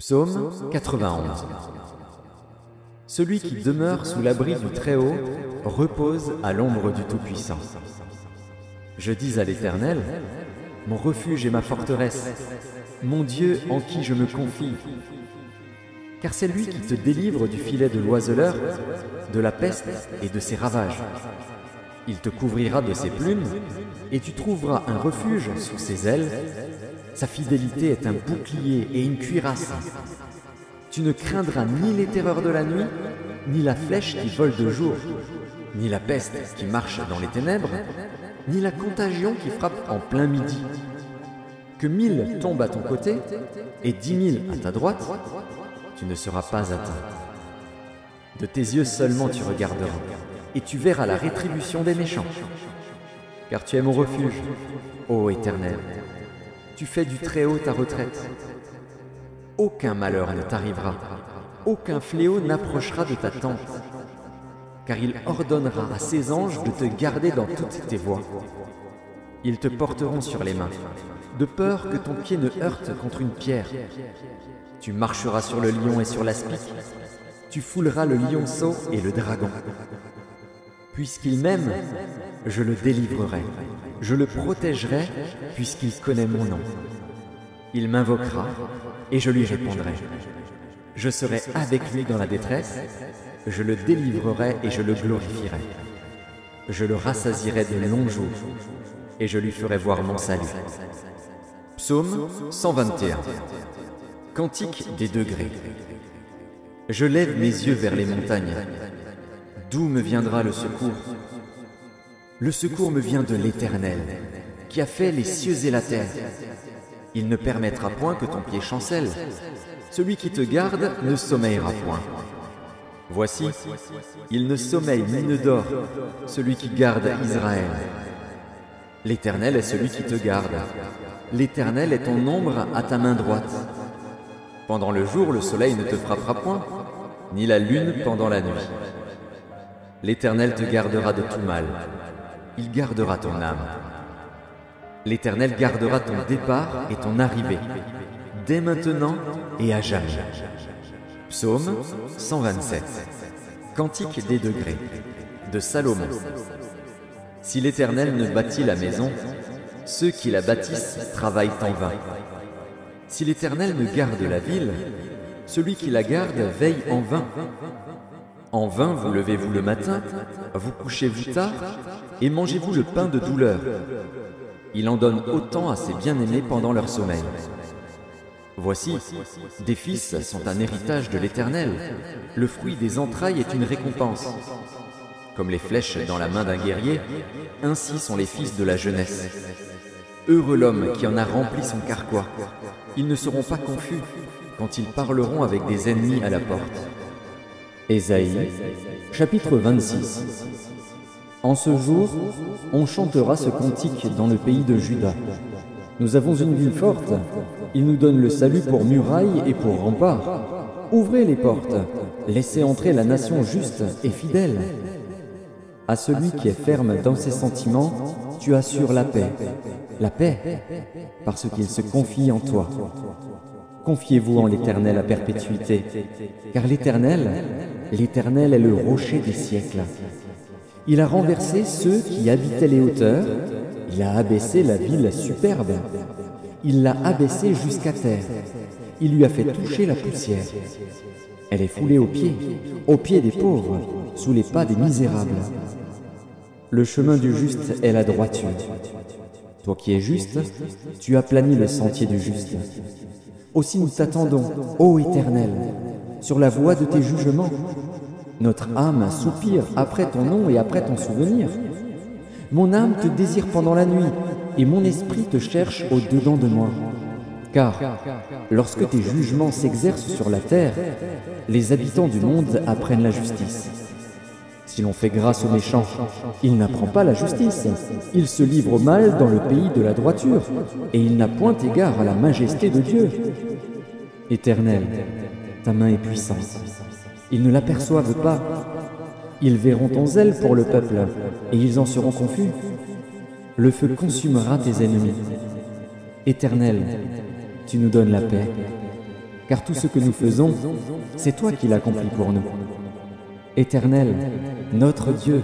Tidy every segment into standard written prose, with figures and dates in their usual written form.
Psaume 91. Celui qui demeure sous l'abri du Très-Haut repose à l'ombre du Tout-Puissant. Je dis à l'Éternel, mon refuge et ma forteresse, mon Dieu en qui je me confie. Car c'est lui qui te délivre du filet de l'oiseleur, de la peste et de ses ravages. Il te couvrira de ses plumes, et tu trouveras un refuge sous ses ailes. Sa fidélité est un bouclier et une cuirasse. Tu ne craindras ni les terreurs de la nuit, ni la flèche qui vole de jour, ni la peste qui marche dans les ténèbres, ni la contagion qui frappe en plein midi. Que 1000 tombent à ton côté et 10 000 à ta droite, tu ne seras pas atteint. De tes yeux seulement tu regarderas, et tu verras la rétribution des méchants. Car tu es mon refuge, ô Éternel. Tu fais du Très-Haut ta retraite. Aucun malheur ne t'arrivera, aucun fléau n'approchera de ta tente. Car il ordonnera à ses anges de te garder dans toutes tes voies. Ils te porteront sur les mains, de peur que ton pied ne heurte contre une pierre. Tu marcheras sur le lion et sur l'aspic, tu fouleras le lionceau et le dragon. Puisqu'il m'aime, je le délivrerai, je le protégerai, puisqu'il connaît mon nom. Il m'invoquera, et je lui répondrai. Je serai avec lui dans la détresse, je le délivrerai et je le glorifierai. Je le rassasierai de longs jours, et je lui ferai voir mon salut. Psaume 121. Cantique des degrés. Je lève mes yeux vers les montagnes. D'où me viendra le secours? Le secours me vient de l'Éternel, qui a fait les cieux et la terre. Il ne permettra point que ton pied chancelle. Celui qui te garde ne sommeillera point. Voici, il ne sommeille ni ne dort, celui qui garde Israël. L'Éternel est celui qui te garde. L'Éternel est ton ombre à ta main droite. Pendant le jour, le soleil ne te frappera point, ni la lune pendant la nuit. L'Éternel te gardera de tout mal. Il gardera ton âme. L'Éternel gardera ton départ et ton arrivée, dès maintenant et à jamais. Psaume 127. Cantique des degrés, de Salomon. Si l'Éternel ne bâtit la maison, ceux qui la bâtissent travaillent en vain. Si l'Éternel ne garde la ville, celui qui la garde veille en vain. En vain vous levez-vous le matin, vous couchez-vous tard, et mangez-vous le pain de douleur. Il en donne autant à ses bien-aimés pendant leur sommeil. Voici, des fils sont un héritage de l'Éternel, le fruit des entrailles est une récompense. Comme les flèches dans la main d'un guerrier, ainsi sont les fils de la jeunesse. Heureux l'homme qui en a rempli son carquois. Ils ne seront pas confus quand ils parleront avec des ennemis à la porte. Ésaïe, chapitre 26. En ce jour, on chantera ce cantique dans le pays de Juda. Nous avons une ville forte, il nous donne le salut pour muraille et pour rempart. Ouvrez les portes, laissez entrer la nation juste et fidèle. À celui qui est ferme dans ses sentiments, tu assures la paix, parce qu'il se confie en toi. Confiez-vous en l'Éternel à perpétuité, car l'Éternel est le rocher des siècles. Il a renversé ceux qui habitaient les hauteurs, il a abaissé la ville superbe, il l'a abaissée jusqu'à terre, il lui a fait toucher la poussière. Elle est foulée aux pieds des pauvres, sous les pas des misérables. Le chemin du juste est la droiture. Toi qui es juste, tu aplanis le sentier du juste. Aussi nous t'attendons, ô Éternel, sur la voie de tes jugements. Notre âme soupire après ton nom et après ton souvenir. Mon âme te désire pendant la nuit, et mon esprit te cherche au-dedans de moi. Car, lorsque tes jugements s'exercent sur la terre, les habitants du monde apprennent la justice. Si l'on fait grâce aux méchants, il n'apprend pas la justice. Il se livre au mal dans le pays de la droiture, et il n'a point égard à la majesté de Dieu. Éternel, ta main est puissante. Ils ne l'aperçoivent pas. Ils verront ton zèle pour le peuple, et ils en seront confus. Le feu consumera tes ennemis. Éternel, tu nous donnes la paix, car tout ce que nous faisons, c'est toi qui l'accomplis pour nous. Éternel, notre Dieu,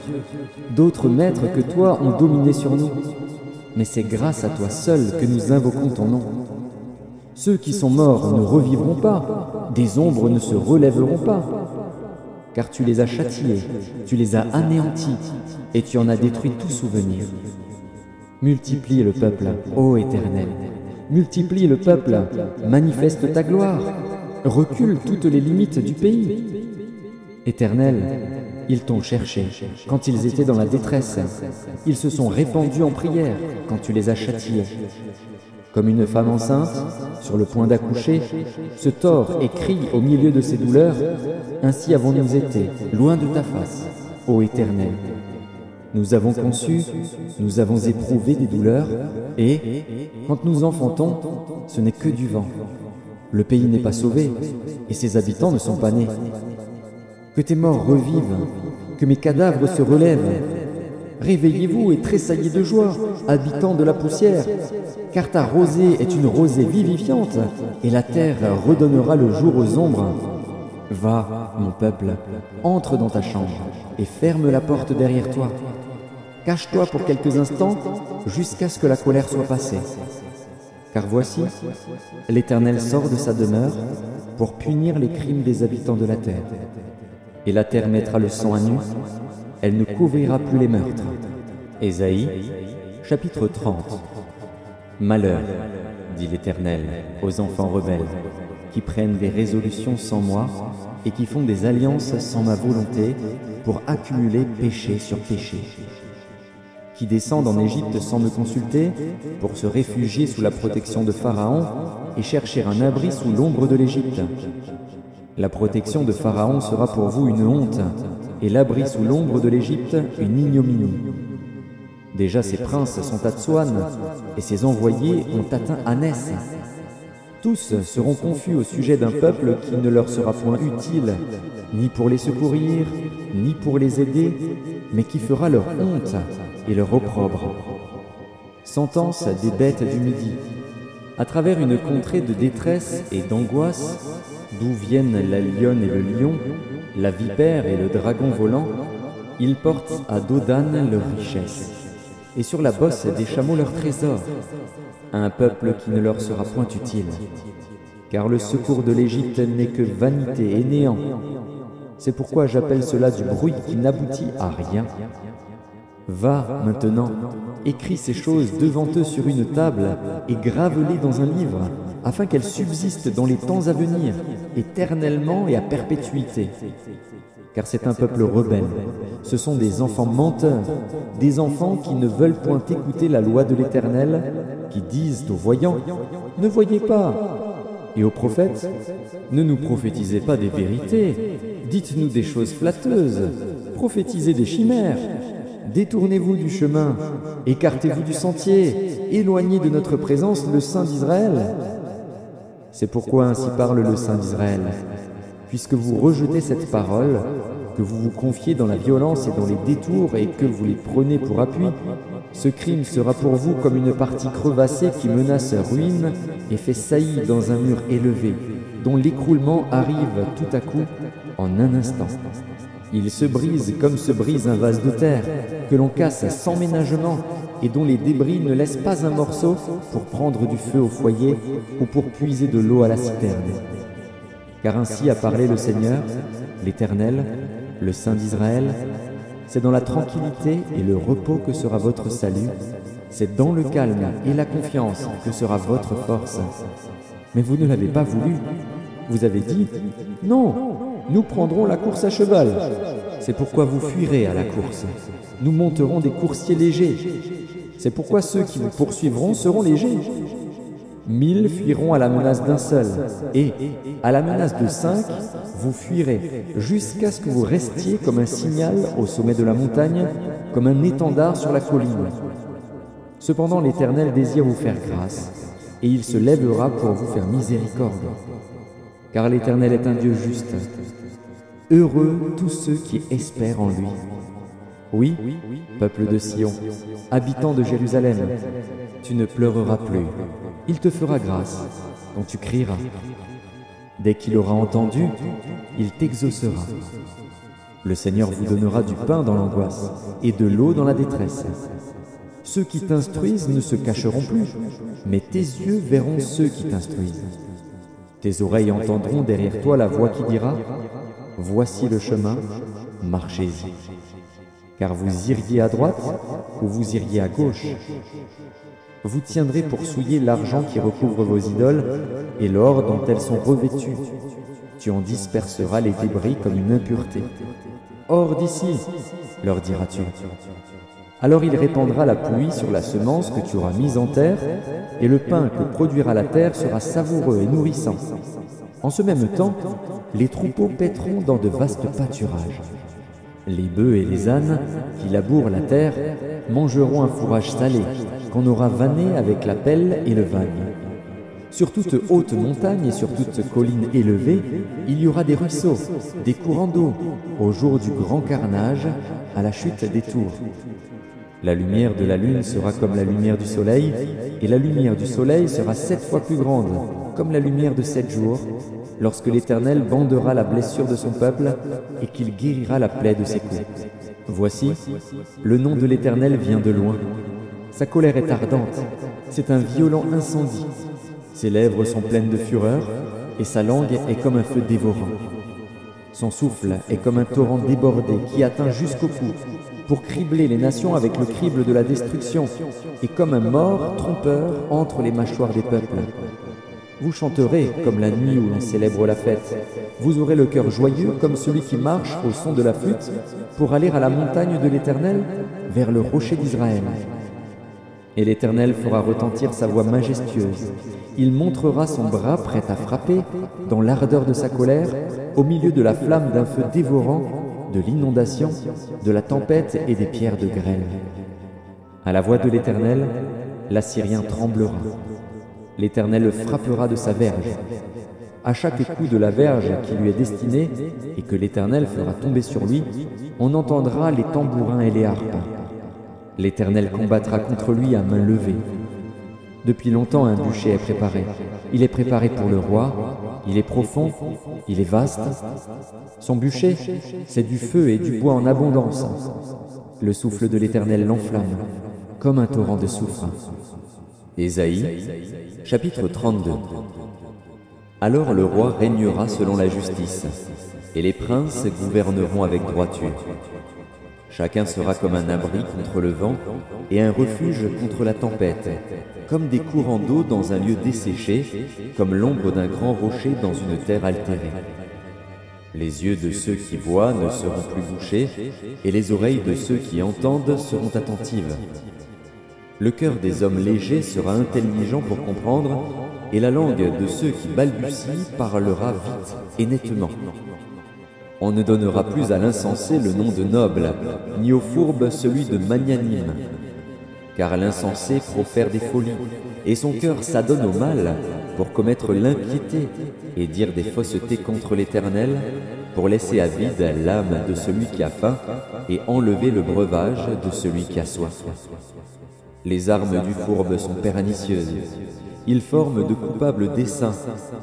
d'autres maîtres que toi ont dominé sur nous, mais c'est grâce à toi seul que nous invoquons ton nom. Ceux qui sont morts ne revivront pas, des ombres ne se relèveront pas, car tu les as châtiés, tu les as anéantis, et tu en as détruit tout souvenir. Multiplie le peuple, ô Éternel, multiplie le peuple, manifeste ta gloire, recule toutes les limites du pays. Éternel, ils t'ont cherché quand ils étaient dans la détresse, ils se sont répandus en prière quand tu les as châtiés. Comme une femme enceinte, sur le point d'accoucher, se tord et crie au milieu de ses douleurs, ainsi avons-nous été, loin de ta face, ô Éternel. Nous avons conçu, nous avons éprouvé des douleurs, et, quand nous enfantons, ce n'est que du vent. Le pays n'est pas sauvé, et ses habitants ne sont pas nés. Que tes morts revivent, que mes cadavres se relèvent. Réveillez-vous et tressaillez de joie, habitants de la poussière, car ta rosée est une rosée vivifiante, et la terre redonnera le jour aux ombres. Va, mon peuple, entre dans ta chambre, et ferme la porte derrière toi. Cache-toi pour quelques instants, jusqu'à ce que la colère soit passée. Car voici, l'Éternel sort de sa demeure pour punir les crimes des habitants de la terre. Et la terre mettra le sang à nu, elle ne couvrira plus les meurtres. Ésaïe, chapitre 30. Malheur, dit l'Éternel, aux enfants rebelles, qui prennent des résolutions sans moi et qui font des alliances sans ma volonté pour accumuler péché sur péché. Qui descendent en Égypte sans me consulter pour se réfugier sous la protection de Pharaon et chercher un abri sous l'ombre de l'Égypte. La protection de Pharaon sera pour vous une honte, et l'abri sous l'ombre de l'Égypte une ignominie. Déjà ses princes sont à Tsoan, et ses envoyés ont atteint Anès. Tous seront confus au sujet d'un peuple qui ne leur sera point utile, ni pour les secourir, ni pour les aider, mais qui fera leur honte et leur opprobre. Sentence des bêtes du Midi. À travers une contrée de détresse et d'angoisse, d'où viennent la lionne et le lion, la vipère et le dragon volant, ils portent à Dodan leur richesse, et sur la bosse des chameaux leur trésor, un peuple qui ne leur sera point utile. Car le secours de l'Égypte n'est que vanité et néant. C'est pourquoi j'appelle cela du bruit qui n'aboutit à rien. Va, maintenant, écris ces choses devant eux sur une table et grave-les dans un livre, afin qu'elles subsistent dans les temps à venir, éternellement et à perpétuité. Car c'est un peuple rebelle, ce sont des enfants menteurs, des enfants qui ne veulent point écouter la loi de l'Éternel, qui disent aux voyants, « Ne voyez pas !» et aux prophètes, « Ne nous prophétisez pas des vérités, dites-nous des choses flatteuses, prophétisez des chimères. Détournez-vous du chemin, écartez-vous du sentier, éloignez de notre présence le Saint d'Israël. » C'est pourquoi ainsi parle le Saint d'Israël. Puisque vous rejetez cette parole, que vous vous confiez dans la violence et dans les détours et que vous les prenez pour appui, ce crime sera pour vous comme une partie crevassée qui menace ruine et fait saillie dans un mur élevé, dont l'écroulement arrive tout à coup en un instant. Il se brise comme se brise un vase de terre, que l'on casse sans ménagement et dont les débris ne laissent pas un morceau pour prendre du feu au foyer ou pour puiser de l'eau à la citerne. Car ainsi a parlé le Seigneur, l'Éternel, le Saint d'Israël, c'est dans la tranquillité et le repos que sera votre salut, c'est dans le calme et la confiance que sera votre force. Mais vous ne l'avez pas voulu. Vous avez dit, « Non, nous prendrons la course à cheval. » C'est pourquoi vous fuirez à la course. Nous monterons des coursiers légers. C'est pourquoi ceux qui vous poursuivront seront légers. 1000 fuiront à la menace d'un seul, et, à la menace de 5, vous fuirez, jusqu'à ce que vous restiez comme un signal au sommet de la montagne, comme un étendard sur la colline. Cependant l'Éternel désire vous faire grâce, et il se lèvera pour vous faire miséricorde. Car l'Éternel est un Dieu juste. Heureux tous ceux qui espèrent en lui. Oui, peuple de Sion, habitant de Jérusalem, tu ne pleureras plus. Il te fera grâce, dont tu crieras. Dès qu'il aura entendu, il t'exaucera. Le Seigneur vous donnera du pain dans l'angoisse et de l'eau dans la détresse. Ceux qui t'instruisent ne se cacheront plus, mais tes yeux verront ceux qui t'instruisent. Tes oreilles entendront derrière toi la voix qui dira « Voici le chemin, marchez-y. » Car vous iriez à droite ou vous iriez à gauche. Vous tiendrez pour souiller l'argent qui recouvre vos idoles et l'or dont elles sont revêtues. Tu en disperseras les débris comme une impureté. « Hors d'ici !» leur diras-tu. Alors il répandra la pluie sur la semence que tu auras mise en terre, et le pain que produira la terre sera savoureux et nourrissant. En ce même temps, les troupeaux paîtront dans de vastes pâturages. Les bœufs et les ânes qui labourent la terre mangeront un fourrage salé qu'on aura vanné avec la pelle et le vagne. Sur toute haute montagne et sur toute colline élevée, il y aura des ruisseaux, des courants d'eau, au jour du grand carnage, à la chute des tours. La lumière de la lune sera comme la lumière du soleil, et la lumière du soleil sera 7 fois plus grande, comme la lumière de 7 jours, lorsque l'Éternel bandera la blessure de son peuple et qu'il guérira la plaie de ses coups. Voici, le nom de l'Éternel vient de loin. Sa colère est ardente, c'est un violent incendie. Ses lèvres sont pleines de fureur, et sa langue est comme un feu dévorant. Son souffle est comme un torrent débordé qui atteint jusqu'au cou, pour cribler les nations avec le crible de la destruction, et comme un mors trompeur entre les mâchoires des peuples. Vous chanterez comme la nuit où l'on célèbre la fête. Vous aurez le cœur joyeux comme celui qui marche au son de la flûte pour aller à la montagne de l'Éternel, vers le rocher d'Israël. Et l'Éternel fera retentir sa voix majestueuse. Il montrera son bras prêt à frapper, dans l'ardeur de sa colère, au milieu de la flamme d'un feu dévorant, de l'inondation, de la tempête et des pierres de grêle. À la voix de l'Éternel, l'Assyrien tremblera. L'Éternel le frappera de sa verge. À chaque coup de la verge qui lui est destinée et que l'Éternel fera tomber sur lui, on entendra les tambourins et les harpes. L'Éternel combattra contre lui à main levée. Depuis longtemps, un bûcher est préparé. Il est préparé pour le roi, il est profond, il est vaste. Son bûcher, c'est du feu et du bois en abondance. Le souffle de l'Éternel l'enflamme, comme un torrent de soufre. Ésaïe, chapitre 32. Alors le roi régnera selon la justice, et les princes gouverneront avec droiture. Chacun sera comme un abri contre le vent et un refuge contre la tempête, comme des courants d'eau dans un lieu desséché, comme l'ombre d'un grand rocher dans une terre altérée. Les yeux de ceux qui voient ne seront plus bouchés, et les oreilles de ceux qui entendent seront attentives. Le cœur des hommes légers sera intelligent pour comprendre, et la langue de ceux qui balbutient parlera vite et nettement. On ne donnera plus à l'insensé le nom de noble, ni au fourbe celui de magnanime. Car l'insensé profère des folies, et son cœur s'adonne au mal pour commettre l'impiété et dire des faussetés contre l'Éternel, pour laisser à vide l'âme de celui qui a faim et enlever le breuvage de celui qui a soif. Les armes du fourbe sont pernicieuses. Ils forment de coupables desseins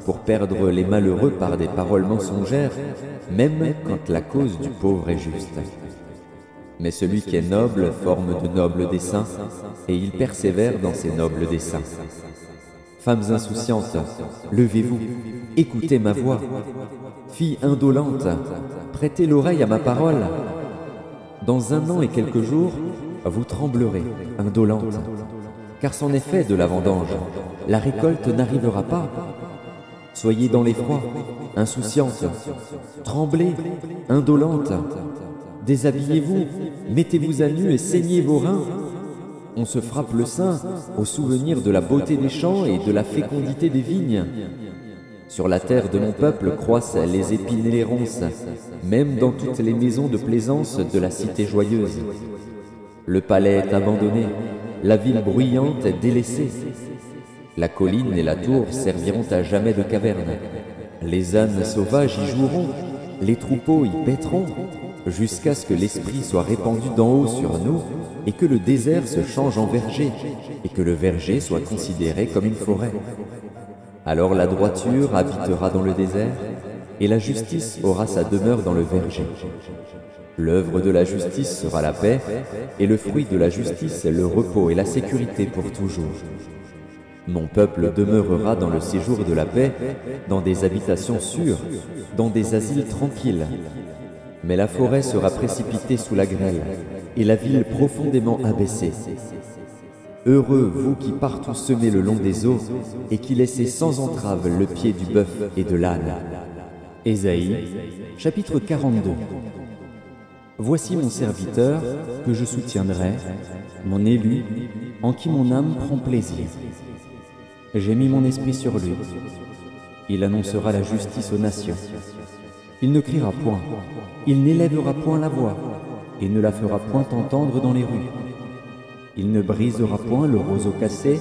pour perdre les malheureux par des paroles mensongères, même quand la cause du pauvre est juste. Mais celui qui est noble forme de nobles desseins, et il persévère dans ses nobles desseins. Femmes insouciantes, levez-vous, écoutez ma voix. Filles indolentes, prêtez l'oreille à ma parole. Dans 1 an et quelques jours, vous tremblerez, indolentes, car c'en est fait de la vendange. La récolte n'arrivera pas. Soyez dans l'effroi, insouciantes, tremblez, indolentes. Déshabillez-vous, mettez-vous à nu et saignez vos reins. On se frappe le sein au souvenir de la beauté des champs et de la fécondité des vignes. Sur la terre de mon peuple croissent les épines et les ronces, même dans toutes les maisons de plaisance de la cité joyeuse. Le palais est abandonné, la ville bruyante est délaissée. La colline et la tour serviront à jamais de caverne. Les ânes sauvages y joueront, les troupeaux y paîtront, jusqu'à ce que l'Esprit soit répandu d'en haut sur nous, et que le désert se change en verger, et que le verger soit considéré comme une forêt. Alors la droiture habitera dans le désert, et la justice aura sa demeure dans le verger. L'œuvre de la justice sera la paix, et le fruit de la justice le repos et la sécurité pour toujours. Mon peuple demeurera dans le séjour de la paix, dans des habitations sûres, dans des asiles tranquilles. Mais la forêt sera précipitée sous la grêle, et la ville profondément abaissée. Heureux vous qui partout semez le long des eaux, et qui laissez sans entrave le pied du bœuf et de l'âne. Ésaïe, chapitre 42. Voici mon serviteur, que je soutiendrai, mon élu, en qui mon âme prend plaisir. J'ai mis mon esprit sur lui. Il annoncera la justice aux nations. Il ne criera point, il n'élèvera point la voix, et ne la fera point entendre dans les rues. Il ne brisera point le roseau cassé,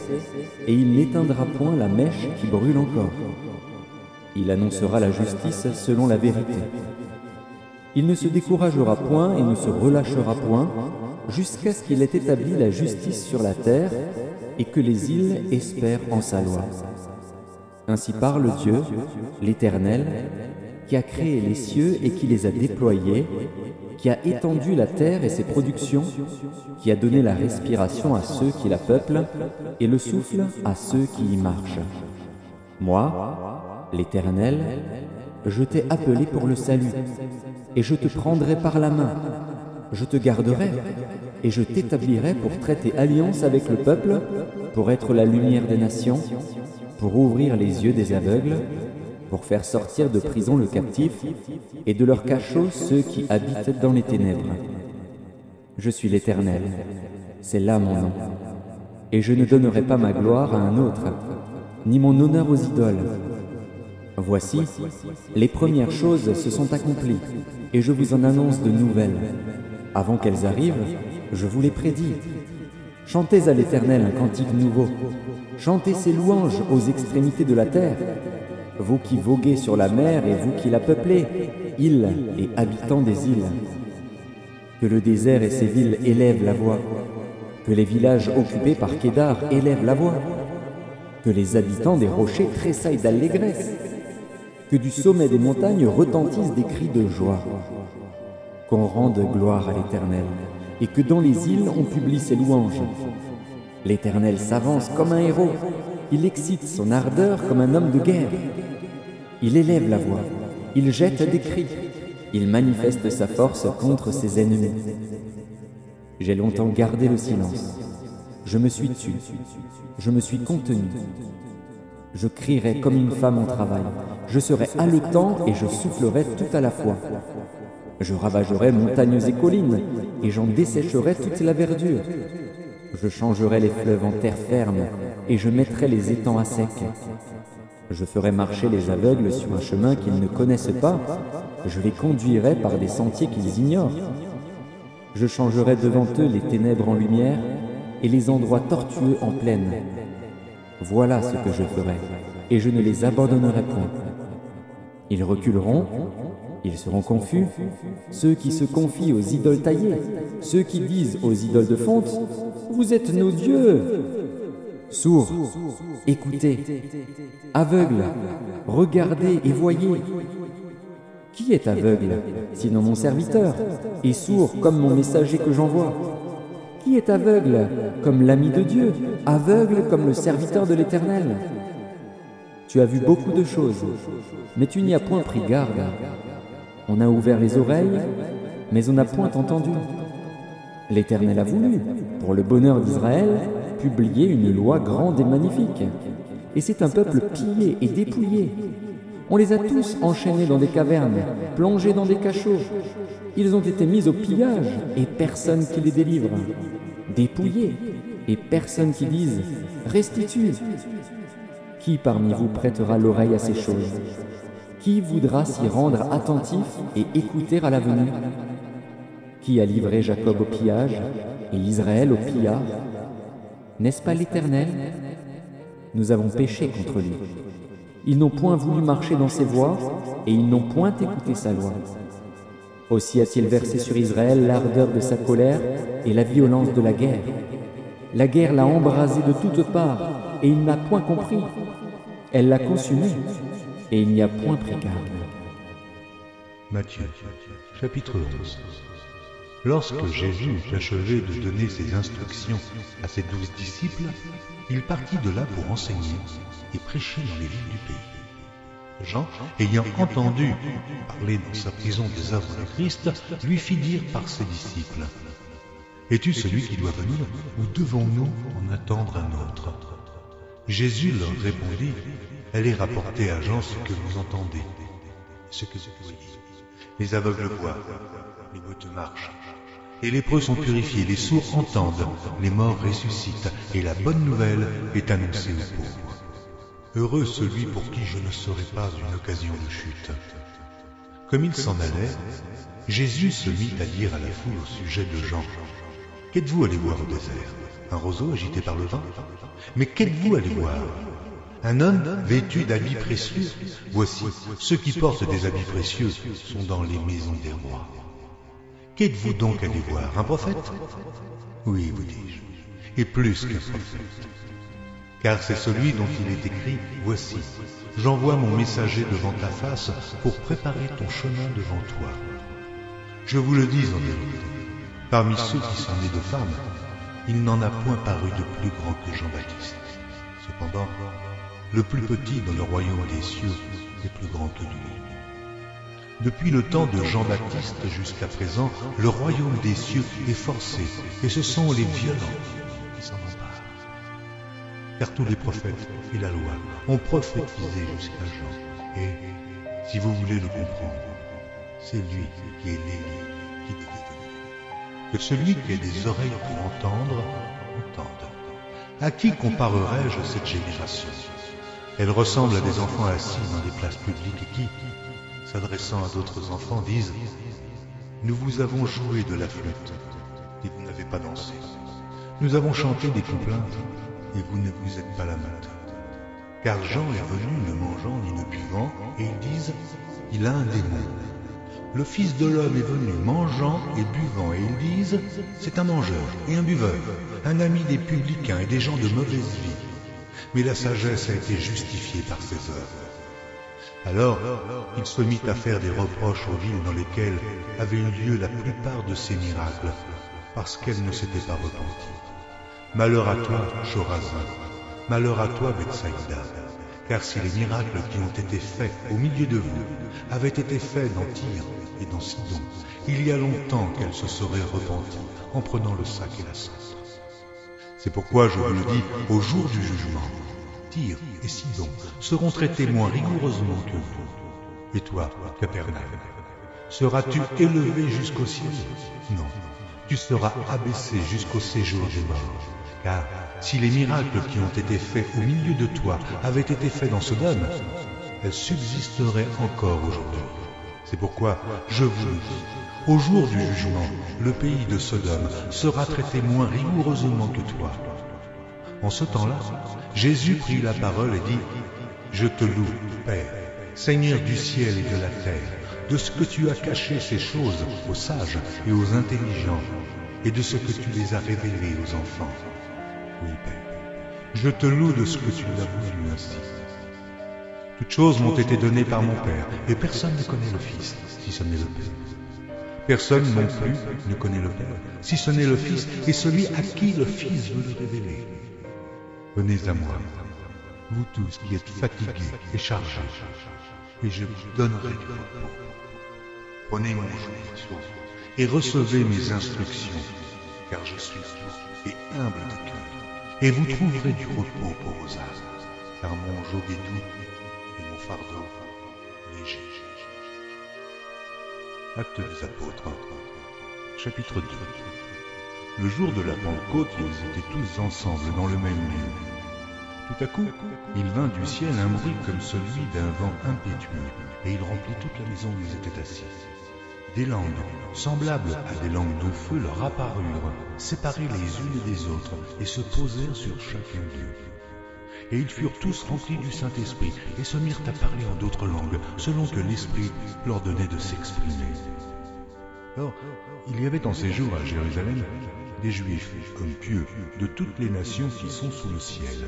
et il n'éteindra point la mèche qui brûle encore. Il annoncera la justice selon la vérité. Il ne se découragera point et ne se relâchera point, jusqu'à ce qu'il ait établi la justice sur la terre, et que les îles espèrent en sa loi. Ainsi parle Dieu, l'Éternel, qui a créé les cieux et qui les a déployés, qui a étendu la terre et ses productions, qui a donné la respiration à ceux qui la peuplent et le souffle à ceux qui y marchent. Moi, l'Éternel, je t'ai appelé pour le salut, et je te prendrai par la main. Je te garderai, et je t'établirai pour traiter alliance avec le peuple, pour être la lumière des nations, pour ouvrir les yeux des aveugles, pour faire sortir de prison le captif, et de leur cachot ceux qui habitent dans les ténèbres. Je suis l'Éternel, c'est là mon nom, et je ne donnerai pas ma gloire à un autre, ni mon honneur aux idoles. Voici, les premières choses se sont accomplies, et je vous en annonce de nouvelles. Avant qu'elles arrivent, je vous les prédis. Chantez à l'Éternel un cantique nouveau. Chantez ses louanges aux extrémités de la terre. Vous qui voguez sur la mer et vous qui la peuplez, îles et habitants des îles. Que le désert et ses villes élèvent la voix. Que les villages occupés par Kédar élèvent la voix. Que les habitants des rochers tressaillent d'allégresse. Que du sommet des montagnes retentissent des cris de joie. Qu'on rende gloire à l'Éternel, et que dans les îles on publie ses louanges. L'Éternel s'avance comme un héros, il excite son ardeur comme un homme de guerre. Il élève la voix, il jette des cris, il manifeste sa force contre ses ennemis. J'ai longtemps gardé le silence, je me suis tu, je me suis contenu. Je crierai comme une femme en travail, je serai haletant et je soufflerai tout à la fois. Je ravagerai montagnes et collines, et j'en dessécherai toute la verdure. Je changerai les fleuves en terre ferme, et je mettrai les étangs à sec. Je ferai marcher les aveugles sur un chemin qu'ils ne connaissent pas, je les conduirai par des sentiers qu'ils ignorent. Je changerai devant eux les ténèbres en lumière, et les endroits tortueux en plaine. Voilà ce que je ferai, et je ne les abandonnerai point. Ils reculeront, ils seront confus, ceux qui se confient aux idoles taillées, ceux qui disent aux idoles de fonte, « Vous êtes nos dieux !» Sourds, écoutez, aveugles, regardez et voyez. Qui est aveugle, sinon mon serviteur, et sourd comme mon messager que j'envoie? Qui est aveugle comme l'ami de Dieu, aveugle comme le serviteur de l'Éternel? Tu as vu beaucoup de choses, mais tu n'y as point pris garde. On a ouvert les oreilles, mais on n'a point entendu. L'Éternel a voulu, pour le bonheur d'Israël, publier une loi grande et magnifique. Et c'est un peuple pillé et dépouillé. On les a tous enchaînés dans des cavernes, plongés dans des cachots. Ils ont été mis au pillage, et personne qui les délivre. Dépouillés, et personne qui dise « Restitue ». Qui parmi vous prêtera l'oreille à ces choses? Qui voudra s'y rendre attentif et écouter à l'avenir? Qui a livré Jacob au pillage et Israël au pillard? N'est-ce pas l'Éternel? Nous avons péché contre lui. Ils n'ont point voulu marcher dans ses voies et ils n'ont point écouté sa loi. Aussi a-t-il versé sur Israël l'ardeur de sa colère et la violence de la guerre. La guerre l'a embrasé de toutes parts et il n'a point compris. Elle l'a consumé, et il n'y a point pris garde. Matthieu, chapitre 11. Lorsque Jésus eut achevé de donner ses instructions à ses 12 disciples, il partit de là pour enseigner et prêcher dans les villes du pays. Jean, ayant entendu parler dans sa prison des œuvres du Christ, lui fit dire par ses disciples: Es-tu celui qui doit venir, ou devons-nous en attendre un autre? Jésus leur répondit: Allez rapporter à Jean ce que vous entendez, ce que vous voyez. Les aveugles voient, les boiteux marchent, les lépreux sont purifiés, les sourds entendent, les morts ressuscitent, et la bonne nouvelle est annoncée aux pauvres. Heureux celui pour qui je ne serai pas une occasion de chute. Comme il s'en allait, Jésus se mit à dire à la foule au sujet de Jean: Qu'êtes-vous allé voir au désert? Un roseau agité par le vent? Mais qu'êtes-vous allé voir? Un homme vêtu d'habits précieux? Voici, ceux qui portent des habits précieux sont dans les maisons des rois. Qu'êtes-vous donc allé voir? Un prophète? Oui, vous dis-je, et plus qu'un prophète. Car c'est celui dont il est écrit: Voici, j'envoie mon messager devant ta face pour préparer ton chemin devant toi. Je vous le dis en vérité, parmi ceux qui sont nés de femmes, il n'en a point paru de plus grand que Jean-Baptiste. Cependant, le plus petit dans le royaume des cieux est plus grand que lui. Depuis le temps de Jean-Baptiste jusqu'à présent, le royaume des cieux est forcé, et ce sont les violents qui s'en emparent. Car tous les prophètes et la loi ont prophétisé jusqu'à Jean. Et, si vous voulez le comprendre, c'est lui qui est l'Élie qui devait venir. Que celui qui a des oreilles pour entendre, entende. À qui comparerai-je cette génération? Elle ressemble à des enfants assis dans des places publiques qui, s'adressant à d'autres enfants, disent: Nous vous avons joué de la flûte, et vous n'avez pas dansé. Nous avons chanté des complaintes, et vous ne vous êtes pas lamentés. Car Jean est venu ne mangeant ni ne buvant, et ils disent: Il a un démon. Le Fils de l'homme est venu mangeant et buvant, et ils disent: C'est un mangeur et un buveur, un ami des publicains et des gens de mauvaise vie. Mais la sagesse a été justifiée par ses œuvres. Alors, il se mit à faire des reproches aux villes dans lesquelles avaient eu lieu la plupart de ces miracles, parce qu'elles ne s'étaient pas repenties. Malheur à toi, Chorazin, malheur à toi, Bethsaïda, car si les miracles qui ont été faits au milieu de vous avaient été faits dans Tyr et dans Sidon, il y a longtemps qu'elles se seraient repenties en prenant le sac et la cendre. C'est pourquoi je vous le dis, au jour du jugement, Tyr et Sidon seront traités moins rigoureusement que vous. Et toi, Capernaum, seras-tu élevé jusqu'au ciel? Non, tu seras abaissé jusqu'au séjour des morts. Car si les miracles qui ont été faits au milieu de toi avaient été faits dans Sodome, elles subsisteraient encore aujourd'hui. C'est pourquoi je vous le dis, au jour du jugement, le pays de Sodome sera traité moins rigoureusement que toi. En ce temps-là, Jésus prit la parole et dit: Je te loue, Père, Seigneur du ciel et de la terre, de ce que tu as caché ces choses aux sages et aux intelligents, et de ce que tu les as révélées aux enfants. Oui, Père, je te loue de ce que tu l'as voulu ainsi. Toutes choses m'ont été données par mon Père, et personne ne connaît le Fils, si ce n'est le Père. Personne non plus ne connaît le Père, si ce n'est le Fils, et celui à qui le Fils veut le révéler. Venez à moi, vous tous qui êtes fatigués et chargés, et je vous donnerai du repos. Prenez mon joug et recevez mes instructions, car je suis doux et humble de cœur, et vous trouverez du repos pour vos âmes, car mon joug est doux et mon fardeau léger. Actes des Apôtres, chapitre 2. Le jour de la Pentecôte, ils étaient tous ensemble dans le même lieu. Tout à coup, il vint du ciel un bruit comme celui d'un vent impétueux, et il remplit toute la maison où ils étaient assis. Des langues, semblables à des langues de feu, leur apparurent, séparées les unes des autres, et se posèrent sur chacun d'eux. Et ils furent tous remplis du Saint-Esprit, et se mirent à parler en d'autres langues, selon que l'Esprit leur donnait de s'exprimer. Or, il y avait en ces jours à Jérusalem des Juifs, hommes pieux, de toutes les nations qui sont sous le ciel.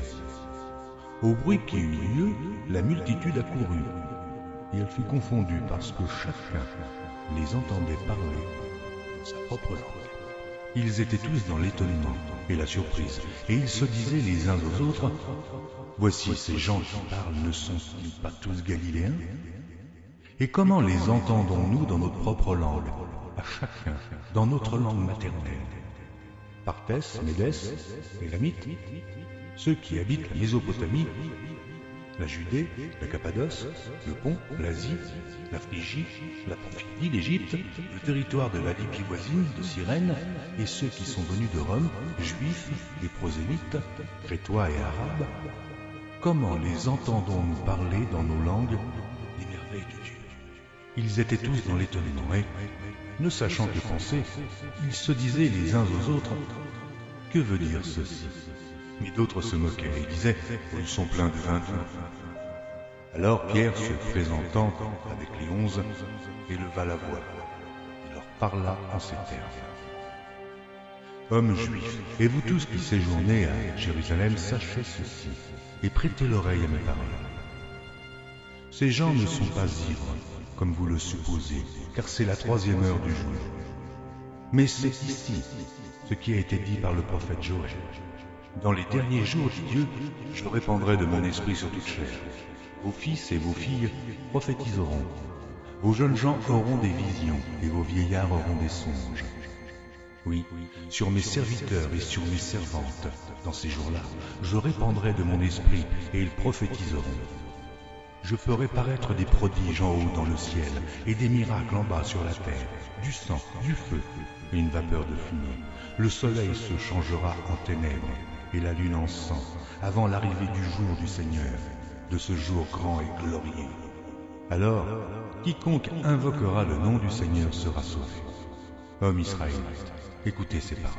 Au bruit qui eut lieu, la multitude accourut, et elle fut confondue parce que chacun les entendait parler sa propre langue. Ils étaient tous dans l'étonnement et la surprise, et ils se disaient les uns aux autres, « Voici ces gens qui parlent, ne sont-ils pas tous galiléens? Et comment les entendons-nous dans notre propre langue, à chacun, dans notre langue maternelle? Partès, Médès, Élamite, ceux qui habitent la Mésopotamie, la Judée, la Cappadoce, le Pont, l'Asie, la Phrygie, la Pamphylie, l'Égypte, le territoire de la Libye voisine, de Cyrène, et ceux qui sont venus de Rome, juifs et prosélytes, crétois et arabes, comment les entendons-nous parler dans nos langues des merveilles de Dieu? Ils étaient tous dans l'étonnement et, ne sachant que penser, ils se disaient les uns aux autres, « Que veut dire ceci ?» Mais d'autres se moquaient et disaient, « Ils sont pleins de vin doux. » Alors Pierre, se présentant avec les 11, éleva la voix et leur parla en ces termes. « Hommes juifs, et vous tous qui séjournez à Jérusalem, sachez ceci, et prêtez l'oreille à mes paroles. Ces gens ne sont pas ivres, comme vous le supposez, car c'est la 3e heure du jour. Mais c'est ici ce qui a été dit par le prophète Joël. Dans les derniers jours, dit Dieu, je répandrai de mon esprit sur toute chair. Vos fils et vos filles prophétiseront. Vos jeunes gens auront des visions, et vos vieillards auront des songes. Oui, sur mes serviteurs et sur mes servantes, dans ces jours-là, je répandrai de mon esprit, et ils prophétiseront. Je ferai paraître des prodiges en haut dans le ciel, et des miracles en bas sur la terre, du sang, du feu, et une vapeur de fumée. Le soleil se changera en ténèbres, et la lune en sang, avant l'arrivée du jour du Seigneur, de ce jour grand et glorieux. Alors, quiconque invoquera le nom du Seigneur sera sauvé. Hommes israélites, écoutez ces paroles.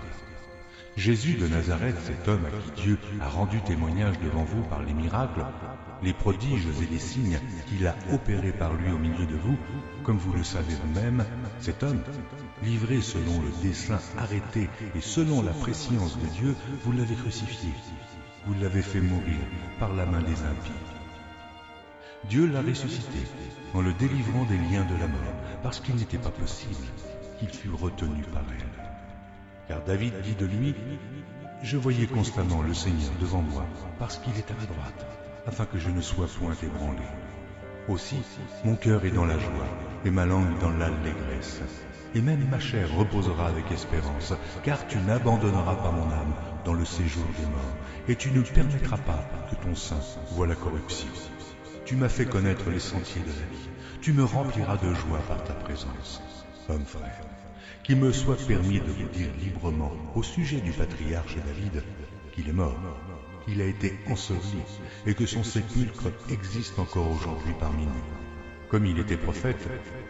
Jésus de Nazareth, cet homme à qui Dieu a rendu témoignage devant vous par les miracles, les prodiges et les signes qu'il a opérés par lui au milieu de vous, comme vous le savez vous-même, cet homme, livré selon le dessein arrêté et selon la prescience de Dieu, vous l'avez crucifié. Vous l'avez fait mourir par la main des impies. Dieu l'a ressuscité en le délivrant des liens de la mort, parce qu'il n'était pas possible qu'il fût retenu par elle. Car David dit de lui, « Je voyais constamment le Seigneur devant moi, parce qu'il est à ma droite, afin que je ne sois point ébranlé. Aussi, mon cœur est dans la joie, et ma langue dans l'allégresse. Et même ma chair reposera avec espérance, car tu n'abandonneras pas mon âme dans le séjour des morts, et tu ne permettras pas que ton sein voie la corruption. Tu m'as fait connaître les sentiers de la vie, tu me rempliras de joie par ta présence. » Homme frère, qu'il me soit permis de vous dire librement au sujet du patriarche David qu'il est mort, qu'il a été enseveli et que son sépulcre existe encore aujourd'hui parmi nous. Comme il était prophète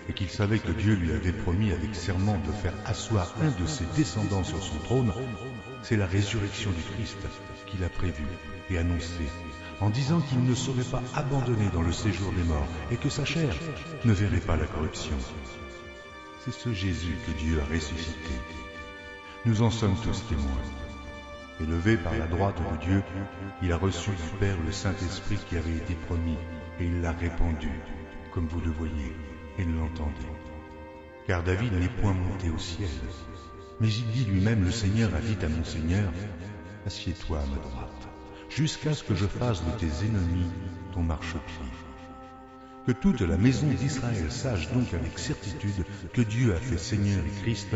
et qu'il savait que Dieu lui avait promis avec serment de faire asseoir un de ses descendants sur son trône, c'est la résurrection du Christ qu'il a prévue et annoncée en disant qu'il ne serait pas abandonné dans le séjour des morts et que sa chair ne verrait pas la corruption. C'est ce Jésus que Dieu a ressuscité. Nous en sommes tous témoins. Élevé par la droite de Dieu, il a reçu du Père le Saint-Esprit qui avait été promis, et il l'a répandu, comme vous le voyez et l'entendez. Car David n'est point monté au ciel, mais il dit lui-même, le Seigneur a dit à mon Seigneur, « Assieds-toi à ma droite, jusqu'à ce que je fasse de tes ennemis ton marchepied. » Que toute la maison d'Israël sache donc avec certitude que Dieu a fait Seigneur et Christ,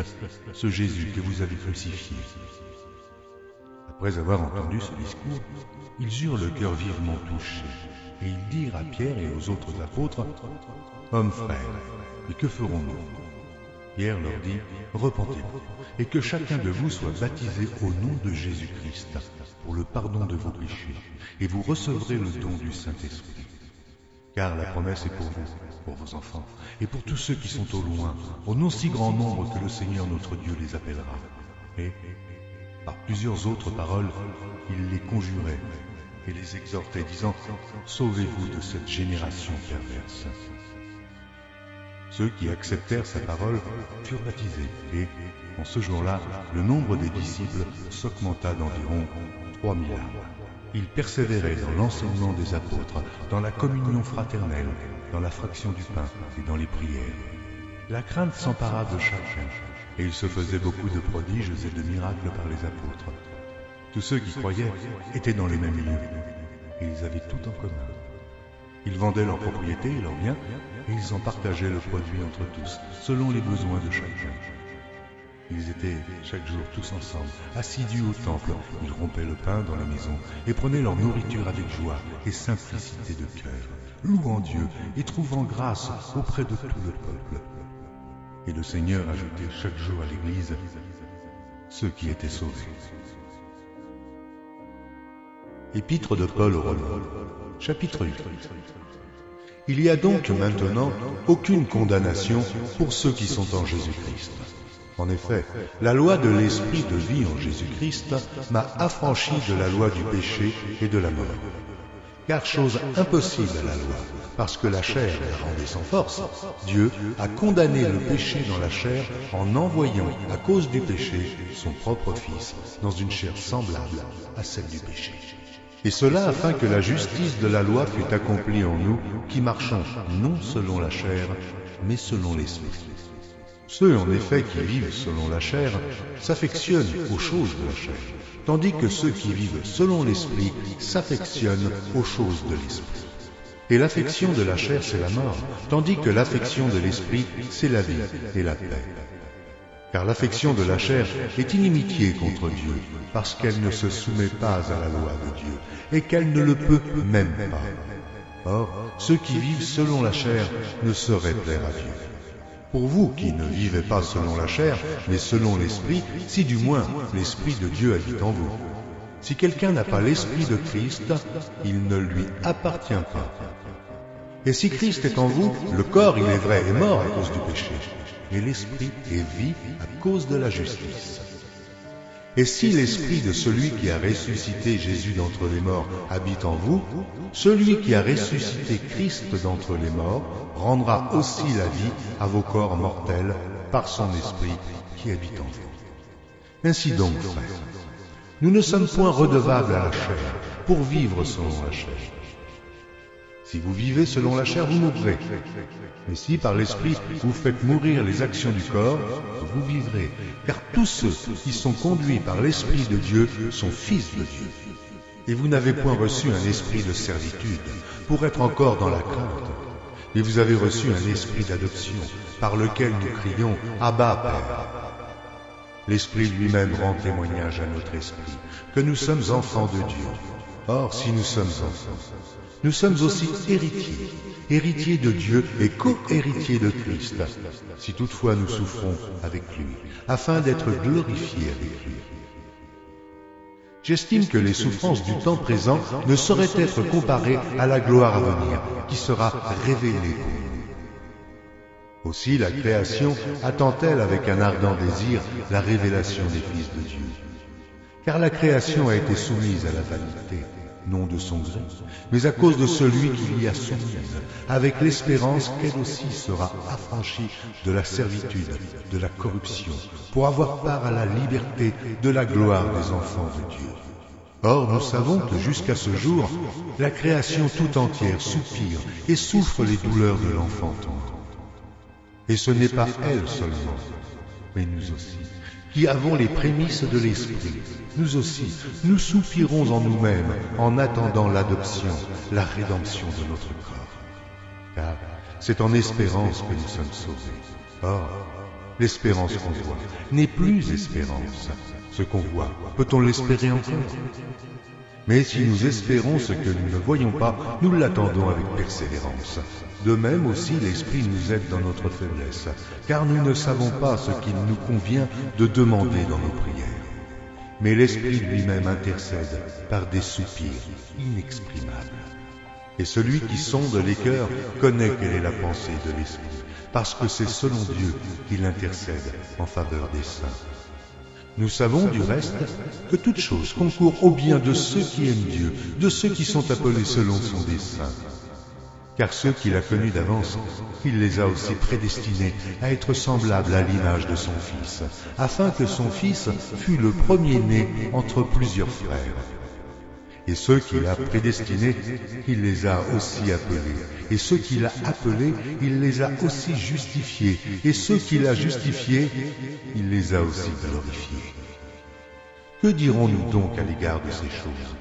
ce Jésus que vous avez crucifié. Après avoir entendu ce discours, ils eurent le cœur vivement touché, et ils dirent à Pierre et aux autres apôtres, « Hommes frères, et que ferons-nous » Pierre leur dit, « Repentez-vous, et que chacun de vous soit baptisé au nom de Jésus-Christ, pour le pardon de vos péchés, et vous recevrez le don du Saint-Esprit. Car la promesse est pour vous, pour vos enfants, et pour tous ceux qui sont au loin, au non si grand nombre que le Seigneur notre Dieu les appellera. » Et, par plusieurs autres paroles, il les conjurait et les exhortait, disant, « Sauvez-vous de cette génération perverse. » Ceux qui acceptèrent sa parole furent baptisés, et, en ce jour-là, le nombre des disciples s'augmenta d'environ 3000 âmes. Il persévérait dans l'enseignement des apôtres, dans la communion fraternelle, dans la fraction du pain et dans les prières. La crainte s'empara de chacun, et il se faisait beaucoup de prodiges et de miracles par les apôtres. Tous ceux qui croyaient étaient dans les mêmes lieux, et ils avaient tout en commun. Ils vendaient leurs propriétés et leurs biens, et ils en partageaient le produit entre tous, selon les besoins de chacun. Ils étaient chaque jour tous ensemble, assidus au temple. Ils rompaient le pain dans la maison et prenaient leur nourriture avec joie et simplicité de cœur, louant Dieu et trouvant grâce auprès de tout le peuple. Et le Seigneur ajoutait chaque jour à l'Église ceux qui étaient sauvés. Épître de Paul aux Romains, chapitre 8. Il y a donc maintenant aucune condamnation pour ceux qui sont en Jésus-Christ. En effet, la loi de l'Esprit de vie en Jésus-Christ m'a affranchi de la loi du péché et de la mort. Car chose impossible à la loi, parce que la chair la rendait sans force, Dieu a condamné le péché dans la chair en envoyant, à cause du péché, son propre Fils, dans une chair semblable à celle du péché. Et cela afin que la justice de la loi fût accomplie en nous, qui marchons non selon la chair, mais selon l'Esprit. Ceux, en effet, qui vivent selon la chair s'affectionnent aux choses de la chair, tandis que ceux qui vivent selon l'Esprit s'affectionnent aux choses de l'Esprit. Et l'affection de la chair, c'est la mort, tandis que l'affection de l'Esprit, c'est la vie et la paix. Car l'affection de la chair est inimitié contre Dieu, parce qu'elle ne se soumet pas à la loi de Dieu, et qu'elle ne le peut même pas. Or, ceux qui vivent selon la chair ne sauraient plaire à Dieu. Pour vous qui ne vivez pas selon la chair, mais selon l'Esprit, si du moins l'Esprit de Dieu habite en vous. Si quelqu'un n'a pas l'Esprit de Christ, il ne lui appartient pas. Et si Christ est en vous, le corps, il est vrai, est mort à cause du péché, mais l'Esprit est vie à cause de la justice. Et si l'Esprit de celui qui a ressuscité Jésus d'entre les morts habite en vous, celui qui a ressuscité Christ d'entre les morts rendra aussi la vie à vos corps mortels par son Esprit qui habite en vous. Ainsi donc, frères, nous ne sommes point redevables à la chair pour vivre selon la chair. Si vous vivez selon la chair, vous mourrez. Mais si par l'Esprit vous faites mourir les actions du corps, vous vivrez. Car tous ceux qui sont conduits par l'Esprit de Dieu sont fils de Dieu. Et vous n'avez point reçu un esprit de servitude pour être encore dans la crainte, mais vous avez reçu un esprit d'adoption par lequel nous crions « Abba, Père ». L'Esprit lui-même rend témoignage à notre esprit que nous sommes enfants de Dieu. Or, si nous sommes enfants, nous sommes aussi héritiers, héritiers de Dieu et co-héritiers de Christ, si toutefois nous souffrons avec lui, afin d'être glorifiés avec lui. J'estime que les souffrances du temps présent ne sauraient être comparées à la gloire à venir, qui sera révélée pour nous. Aussi la création attend-elle avec un ardent désir la révélation des fils de Dieu. Car la création a été soumise à la vanité, non de son gré, mais à cause de celui qui l'y a soumise, avec l'espérance qu'elle aussi sera affranchie de la servitude, de la corruption, pour avoir part à la liberté de la gloire des enfants de Dieu. Or, nous savons que jusqu'à ce jour, la création tout entière soupire et souffre les douleurs de l'enfantement. Et ce n'est pas elle seulement, mais nous aussi, qui avons les prémices de l'Esprit. Nous aussi, nous soupirons en nous-mêmes en attendant l'adoption, la rédemption de notre corps. Car c'est en espérance que nous sommes sauvés. Or, l'espérance qu'on voit n'est plus espérance. Ce qu'on voit, peut-on l'espérer encore? Mais si nous espérons ce que nous ne voyons pas, nous l'attendons avec persévérance. De même aussi, l'Esprit nous aide dans notre faiblesse, car nous ne savons pas ce qu'il nous convient de demander dans nos prières. Mais l'Esprit lui-même intercède par des soupirs inexprimables. Et celui qui sonde les cœurs connaît quelle est la pensée de l'Esprit, parce que c'est selon Dieu qu'il intercède en faveur des saints. Nous savons du reste que toute chose concourt au bien de ceux qui aiment Dieu, de ceux qui sont appelés selon son dessein. Car ceux qu'il a connus d'avance, il les a aussi prédestinés à être semblables à l'image de son Fils, afin que son Fils fût le premier-né entre plusieurs frères. Et ceux qu'il a prédestinés, il les a aussi appelés. Et ceux qu'il a appelés, il les a aussi justifiés. Et ceux qu'il a justifiés, il les a aussi glorifiés. Que dirons-nous donc à l'égard de ces choses?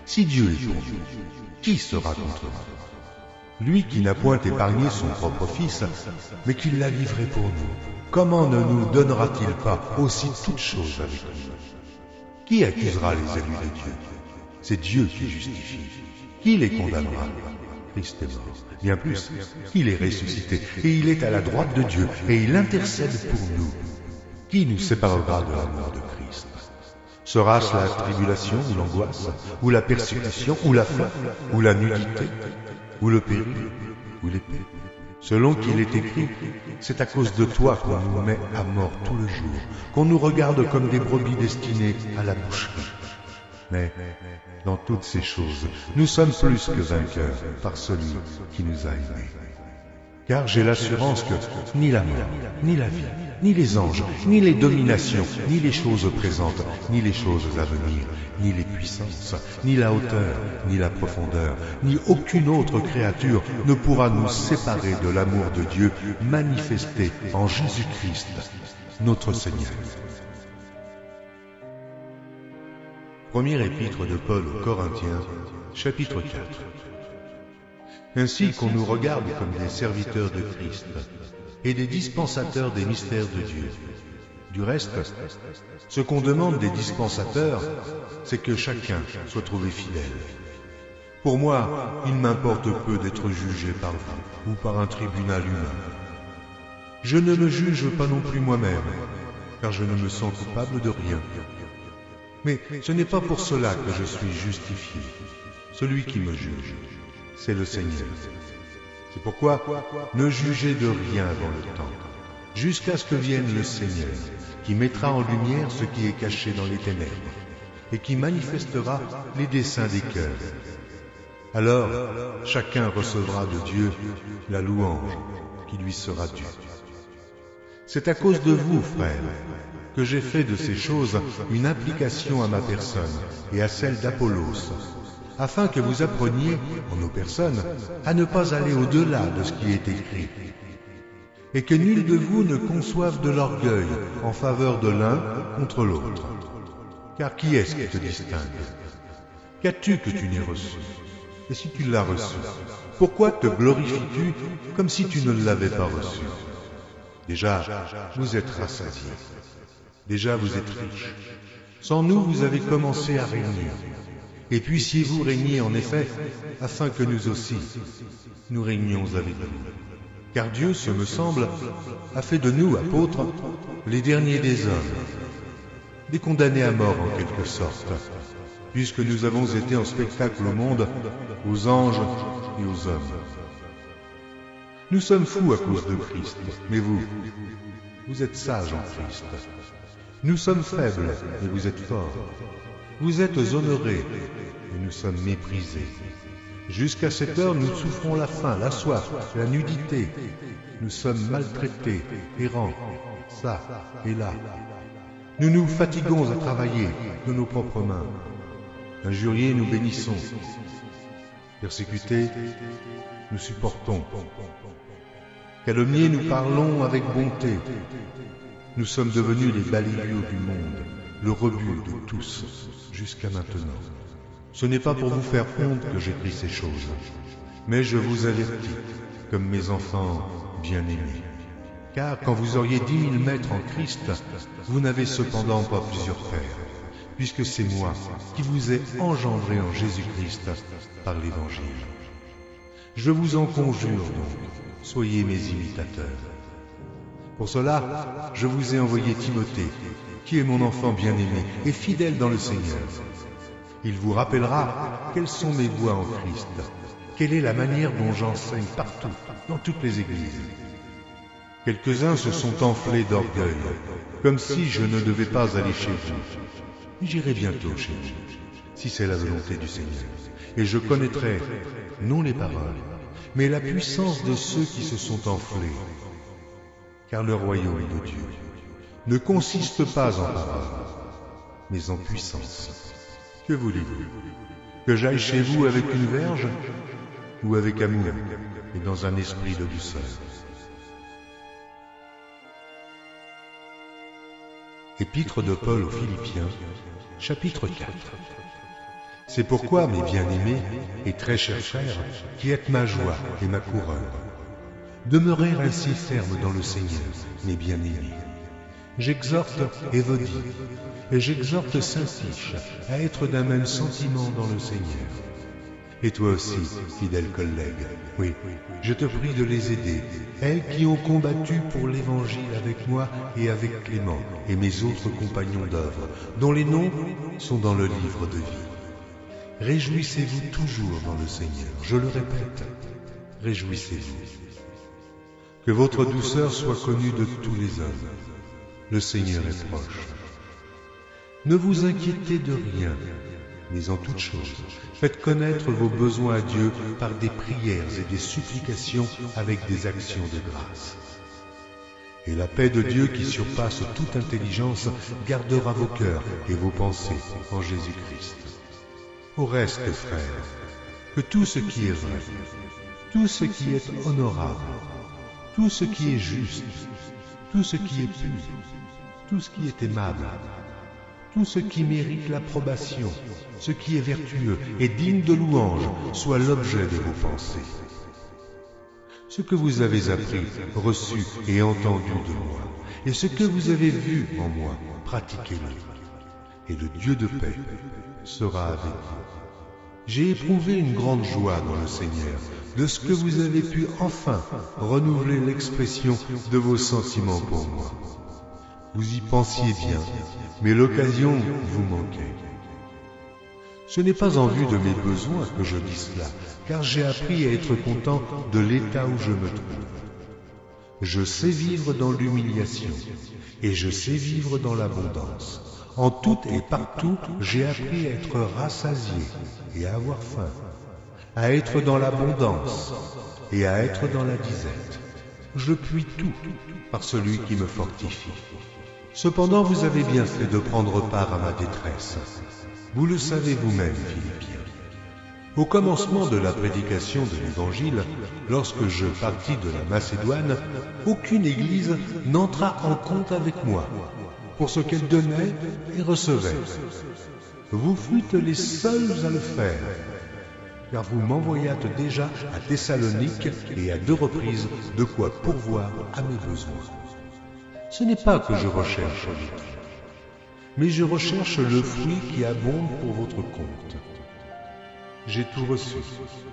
Si Dieu est pour nous, qui sera contre nous? Lui qui n'a point épargné son propre Fils, mais qui l'a livré pour nous, comment ne nous donnera-t-il pas aussi toutes choses avec nous? Qui accusera les élus de Dieu? C'est Dieu qui justifie. Qui les condamnera? Christ est mort. Bien plus, il est ressuscité, et il est à la droite de Dieu, et il intercède pour nous. Qui nous séparera de l'amour de Christ? Sera-ce la tribulation ou l'angoisse, ou la persécution, ou la faim, ou la nudité, ou le péril, ou l'épée? Selon qu'il est écrit, c'est à cause de toi qu'on nous met à mort tout le jour, qu'on nous regarde comme des brebis destinées à la boucherie. Mais dans toutes ces choses, nous sommes plus que vainqueurs par celui qui nous a aimés. Car j'ai l'assurance que ni la mort, ni la vie, ni les anges, ni les dominations, ni les choses présentes, ni les choses à venir, ni les puissances, ni la hauteur, ni la profondeur, ni aucune autre créature ne pourra nous séparer de l'amour de Dieu manifesté en Jésus-Christ, notre Seigneur. Première épître de Paul aux Corinthiens, chapitre 4. Ainsi qu'on nous regarde comme des serviteurs de Christ et des dispensateurs des mystères de Dieu. Du reste, ce qu'on demande des dispensateurs, c'est que chacun soit trouvé fidèle. Pour moi, il m'importe peu d'être jugé par vous ou par un tribunal humain. Je ne me juge pas non plus moi-même, car je ne me sens coupable de rien. Mais ce n'est pas pour cela que je suis justifié. Celui qui me juge, c'est le Seigneur. C'est pourquoi ne jugez de rien avant le temps, jusqu'à ce que vienne le Seigneur, qui mettra en lumière ce qui est caché dans les ténèbres, et qui manifestera les desseins des cœurs. Alors, chacun recevra de Dieu la louange qui lui sera due. C'est à cause de vous, frères, que j'ai fait de ces choses une implication à ma personne et à celle d'Apollos, afin que vous appreniez, en nos personnes, à ne pas aller au-delà de ce qui est écrit, et que nul de vous ne conçoive de l'orgueil en faveur de l'un contre l'autre. Car qui est-ce qui te distingue? Qu'as-tu que tu n'aies reçu? Et si tu l'as reçu, pourquoi te glorifies-tu comme si tu ne l'avais pas reçu? Déjà, vous êtes rassasiés. Déjà, vous êtes riches. Sans nous, vous avez commencé à régner. Et puissiez-vous régner en effet, afin que nous aussi, nous régnions avec vous. Car Dieu, ce me semble, a fait de nous, apôtres, les derniers des hommes, des condamnés à mort en quelque sorte, puisque nous avons été en spectacle au monde, aux anges et aux hommes. Nous sommes fous à cause de Christ, mais vous êtes sages en Christ. Nous sommes faibles, mais vous êtes forts. Vous êtes honorés, mais nous sommes méprisés. Jusqu'à cette heure, nous souffrons la faim, la soif, la nudité. Nous sommes maltraités, errants, ça et là. Nous nous fatiguons à travailler de nos propres mains. Injuriés, nous bénissons. Persécutés, nous supportons. Calomniés, nous parlons avec bonté. Nous sommes devenus les balayures du monde, le rebut de tous, jusqu'à maintenant. Ce n'est pas pour vous faire honte que j'écris ces choses, mais je vous avertis, comme mes enfants bien-aimés. Car quand vous auriez 10 000 maîtres en Christ, vous n'avez cependant pas plusieurs pères, puisque c'est moi qui vous ai engendré en Jésus-Christ par l'Évangile. Je vous en conjure donc, soyez mes imitateurs. Pour cela, je vous ai envoyé Timothée, qui est mon enfant bien-aimé et fidèle dans le Seigneur. Il vous rappellera quelles sont mes voies en Christ, quelle est la manière dont j'enseigne partout, dans toutes les églises. Quelques-uns se sont enflés d'orgueil, comme si je ne devais pas aller chez vous. J'irai bientôt chez vous, si c'est la volonté du Seigneur, et je connaîtrai, non les paroles, mais la puissance de ceux qui se sont enflés. Car le royaume de Dieu ne consiste pas en paroles, mais en puissance. Que voulez-vous? Que j'aille chez vous avec une verge ou avec amour et dans un esprit de douceur? Épître de Paul aux Philippiens, chapitre 4. C'est pourquoi, mes bien-aimés et très chers frères, qui êtes ma joie et ma couronne, demeurez ainsi fermes dans le Seigneur, mes bien-aimés. J'exhorte Évodie et j'exhorte Syntyche à être d'un même sentiment dans le Seigneur. Et toi aussi, fidèle collègue, oui, je te prie de les aider, elles qui ont combattu pour l'Évangile avec moi et avec Clément et mes autres compagnons d'œuvre, dont les noms sont dans le livre de vie. Réjouissez-vous toujours dans le Seigneur, je le répète, réjouissez-vous. Que votre douceur soit connue de tous les hommes. Le Seigneur est proche. Ne vous inquiétez de rien, mais en toute chose, faites connaître vos besoins à Dieu par des prières et des supplications avec des actions de grâce. Et la paix de Dieu qui surpasse toute intelligence gardera vos cœurs et vos pensées en Jésus-Christ. Au reste, frères, que tout ce qui est vrai, tout ce qui est honorable, tout ce qui est juste, tout ce qui est pur, tout ce qui est aimable, tout ce qui mérite l'approbation, ce qui est vertueux et digne de louange, soit l'objet de vos pensées. Ce que vous avez appris, reçu et entendu de moi, et ce que vous avez vu en moi, pratiquez-le. Et le Dieu de paix sera avec vous. J'ai éprouvé une grande joie dans le Seigneur, de ce que vous avez pu enfin renouveler l'expression de vos sentiments pour moi. Vous y pensiez bien, mais l'occasion vous manquait. Ce n'est pas en vue de mes besoins que je dis cela, car j'ai appris à être content de l'état où je me trouve. Je sais vivre dans l'humiliation, et je sais vivre dans l'abondance. En tout et partout, j'ai appris à être rassasié et à avoir faim, à être dans l'abondance et à être dans la disette. Je puis tout par celui qui me fortifie. Cependant, vous avez bien fait de prendre part à ma détresse. Vous le savez vous-même, Philippiens. Au commencement de la prédication de l'Évangile, lorsque je partis de la Macédoine, aucune église n'entra en compte avec moi pour ce qu'elle donnait et recevait. Vous fûtes les seuls à le faire, car vous m'envoyâtes déjà à Thessalonique et à 2 reprises de quoi pourvoir à mes besoins. Ce n'est pas que je recherche l'autre, mais je recherche le fruit qui abonde pour votre compte. J'ai tout reçu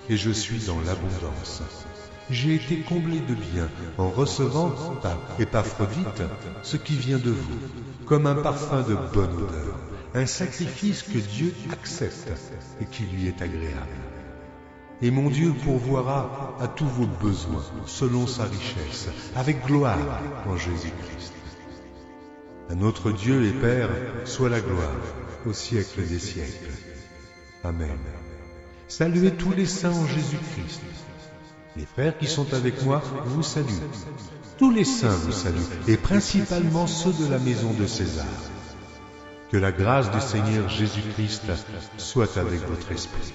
et je suis dans l'abondance. J'ai été comblé de bien en recevant par Épaphrodite ce qui vient de vous, comme un parfum de bonne odeur, un sacrifice que Dieu accepte et qui lui est agréable. Et mon Dieu pourvoira à tous vos besoins selon sa richesse, avec gloire en Jésus-Christ. À notre Dieu et Père soit la gloire au siècle des siècles. Amen. Saluez tous les saints en Jésus-Christ. Les frères qui sont avec moi vous saluent. Tous les saints vous saluent, et principalement ceux de la maison de César. Que la grâce du Seigneur Jésus-Christ soit avec votre esprit.